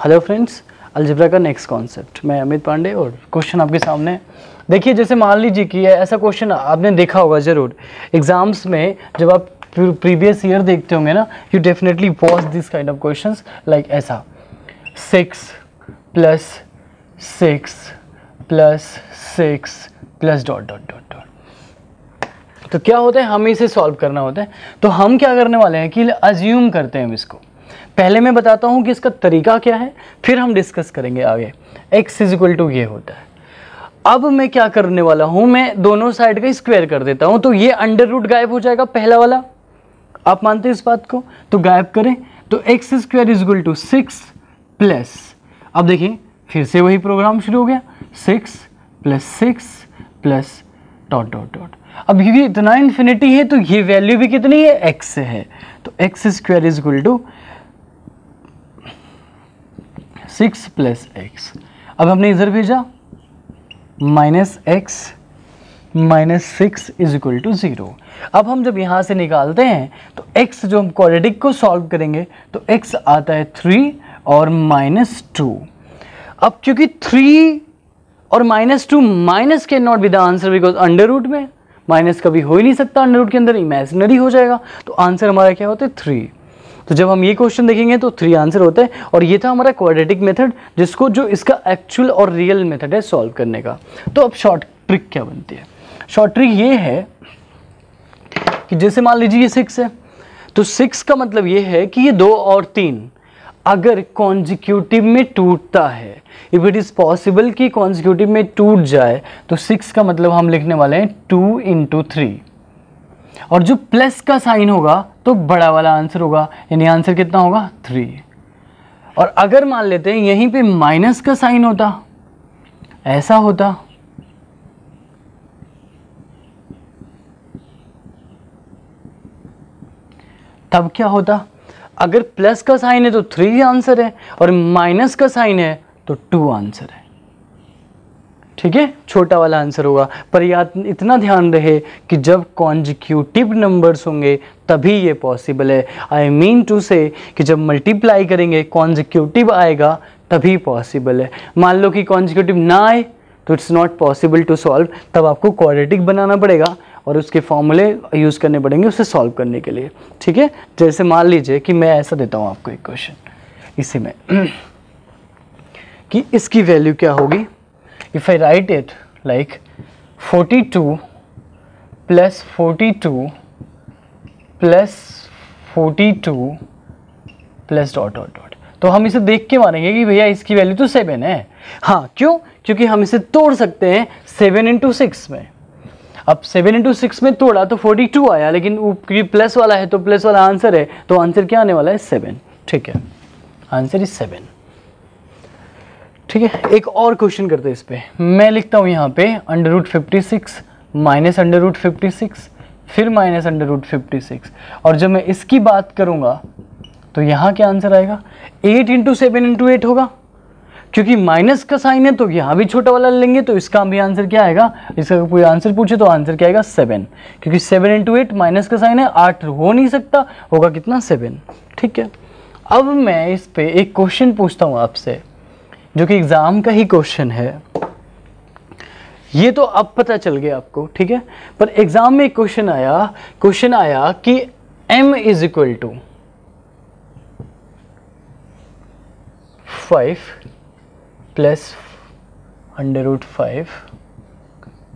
Hello friends, algebra का next concept. मैं अमित पांडे और क्वेश्चन आपके सामने। देखिए, जैसे मान लीजिए कि ऐसा क्वेश्चन आपने देखा होगा ज़रूर एग्जाम्स में, जब आप प्रीवियस ईयर देखते होंगे ना, you definitely watch this kind of questions like ऐसा 6 + 6 + 6 + डॉट डॉट डॉट डॉट। तो क्या होता है, हमें इसे सॉल्व करना होता है। तो हम क्या करने वाले हैं कि अज्यूम करते हैं इसको। पहले मैं बताता हूं कि इसका तरीका क्या है, फिर हम डिस्कस करेंगे आगे। x = ये होता है। अब मैं क्या करने वाला हूं, मैं दोनों साइड का स्क्वायर कर देता हूं, तो ये अंडर रूट गायब हो जाएगा पहला वाला। आप मानते हैं इस बात को? तो गायब करें तो x² = 6 प्लस, अब देखिए फिर से वही प्रोग्राम शुरू हो गया, 6 + 6 प्लस डॉट डॉट डॉट। अब ये इतना इन्फिनिटी है तो ये वैल्यू भी कितनी है, x से है, तो x² = 6 + x। अब हमने इधर भेजा -x - 6 = 0। अब हम जब यहाँ से निकालते हैं तो x, जो हम क्वाड्रेटिक को सॉल्व करेंगे तो x आता है 3 और -2। अब क्योंकि 3 और -2 minus can not be the answer because under root में माइनस कभी हो ही नहीं सकता, अंडर रूट के अंदर इमेजिनरी हो जाएगा, तो आंसर हमारा क्या होता है 3। तो जब हम ये क्वेश्चन देखेंगे तो 3 आंसर होता है। और ये था हमारा क्वाड्रेटिक मेथड, जिसको जो इसका एक्चुअल और रियल मेथड है सॉल्व करने का। तो अब शॉर्ट ट्रिक क्या बनती है? शॉर्ट ट्रिक ये है कि जैसे मान लीजिए ये 6 है, तो 6 का मतलब ये है कि ये 2 और 3 अगर कॉन्जिक्यूटिव में टूटता है, इफ इट इज पॉसिबल कि कॉन्जिक्यूटिव में टूट जाए, तो 6 का मतलब हम लिखने वाले हैं 2 × 3। और जो प्लस का साइन होगा तो बड़ा वाला आंसर होगा, यानी आंसर कितना होगा 3। और अगर मान लेते हैं यहीं पे माइनस का साइन होता, ऐसा होता, तब क्या होता? अगर प्लस का साइन है तो 3 आंसर है और माइनस का साइन है तो 2 आंसर है। ठीक है, छोटा वाला आंसर होगा। पर याद इतना ध्यान रहे कि जब कॉन्जिक्यूटिव नंबर्स होंगे तभी ये पॉसिबल है। आई मीन टू से कि जब मल्टीप्लाई करेंगे कॉन्जिक्यूटिव आएगा तभी पॉसिबल है। मान लो कि कॉन्जिक्यूटिव ना आए तो it's not possible to solve, तब आपको क्वाड्रेटिक बनाना पड़ेगा और उसके फॉर्मूले यूज़ करने पड़ेंगे उसे सॉल्व करने के लिए। ठीक है, जैसे मान लीजिए कि मैं ऐसा देता हूँ आपको एक क्वेश्चन इसी में कि इसकी वैल्यू क्या होगी। If I write it like 42 + 42 + 42 + dot dot dot, तो हम इसे देख के मानेंगे कि भैया इसकी वैल्यू तो 7 है। हाँ, क्यों? क्योंकि हम इसे तोड़ सकते हैं 7 × 6 में। अब 7 × 6 में तोड़ा तो 42 आया, लेकिन क्योंकि प्लस वाला है तो प्लस वाला आंसर है, तो आंसर क्या आने वाला है 7। ठीक है, आंसर इज 7। ठीक है, एक और क्वेश्चन करते हैं इस पे। मैं लिखता हूँ यहाँ पे √56 - √56 फिर -√56, और जब मैं इसकी बात करूँगा तो यहाँ क्या आंसर आएगा? 8 × 7 × 8 होगा, क्योंकि माइनस का साइन है तो यहाँ भी छोटा वाला लेंगे, तो इसका भी आंसर क्या आएगा? इसका कोई आंसर पूछे तो आंसर क्या आएगा 7, क्योंकि 7 × 8 माइनस का साइन है, 8 हो नहीं सकता, होगा कितना 7। ठीक है, अब मैं इस पे एक क्वेश्चन पूछता हूँ आपसे, जो कि एग्जाम का ही क्वेश्चन है। ये तो अब पता चल गया आपको, ठीक है, पर एग्जाम में एक क्वेश्चन आया कि m = 5 + √5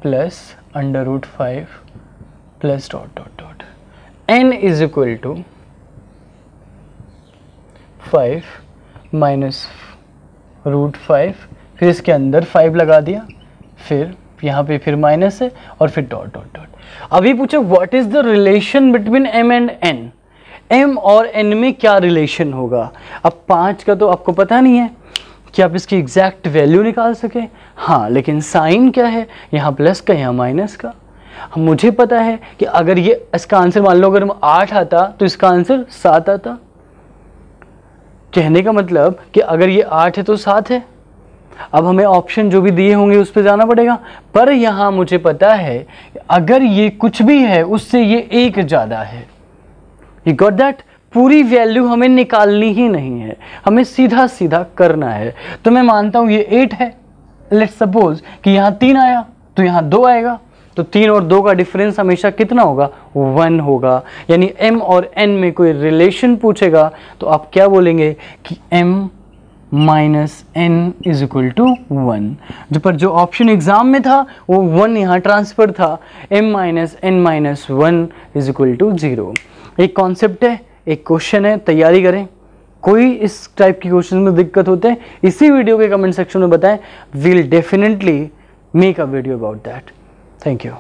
+ √5 + dot dot dot, n = 5 - √5, फिर इसके अंदर 5 लगा दिया, फिर यहाँ पे फिर माइनस है और फिर डॉट डॉट डॉट। अभी पूछे what is the relation between m and n, m और n में क्या रिलेशन होगा। अब 5 का तो आपको पता नहीं है कि आप इसकी एग्जैक्ट वैल्यू निकाल सके। हाँ, लेकिन साइन क्या है, यहाँ प्लस का यहाँ माइनस का। मुझे पता है कि अगर ये इसका आंसर मान लो अगर 8 आता तो इसका आंसर 7 आता। कहने का मतलब कि अगर ये 8 है तो 7 है। अब हमें ऑप्शन जो भी दिए होंगे उस पर जाना पड़ेगा, पर यहाँ मुझे पता है अगर ये कुछ भी है उससे ये 1 ज़्यादा है। You got that? पूरी वैल्यू हमें निकालनी ही नहीं है, हमें सीधा सीधा करना है। तो मैं मानता हूं ये 8 है, लेट्स सपोज कि यहाँ 3 आया तो यहाँ 2 आएगा, तो 3 और 2 का डिफरेंस हमेशा कितना होगा, 1 होगा। यानी m और n में कोई रिलेशन पूछेगा तो आप क्या बोलेंगे कि m minus n is equal to 1। जो ऑप्शन एग्जाम में था वो 1 यहाँ ट्रांसफर था, m minus n minus 1 is equal to 0। एक कॉन्सेप्ट है, एक क्वेश्चन है, तैयारी करें। कोई इस टाइप की क्वेश्चन में दिक्कत होते हैं इसी वीडियो के कमेंट सेक्शन में बताएं, will definitely make a video about that. Thank you.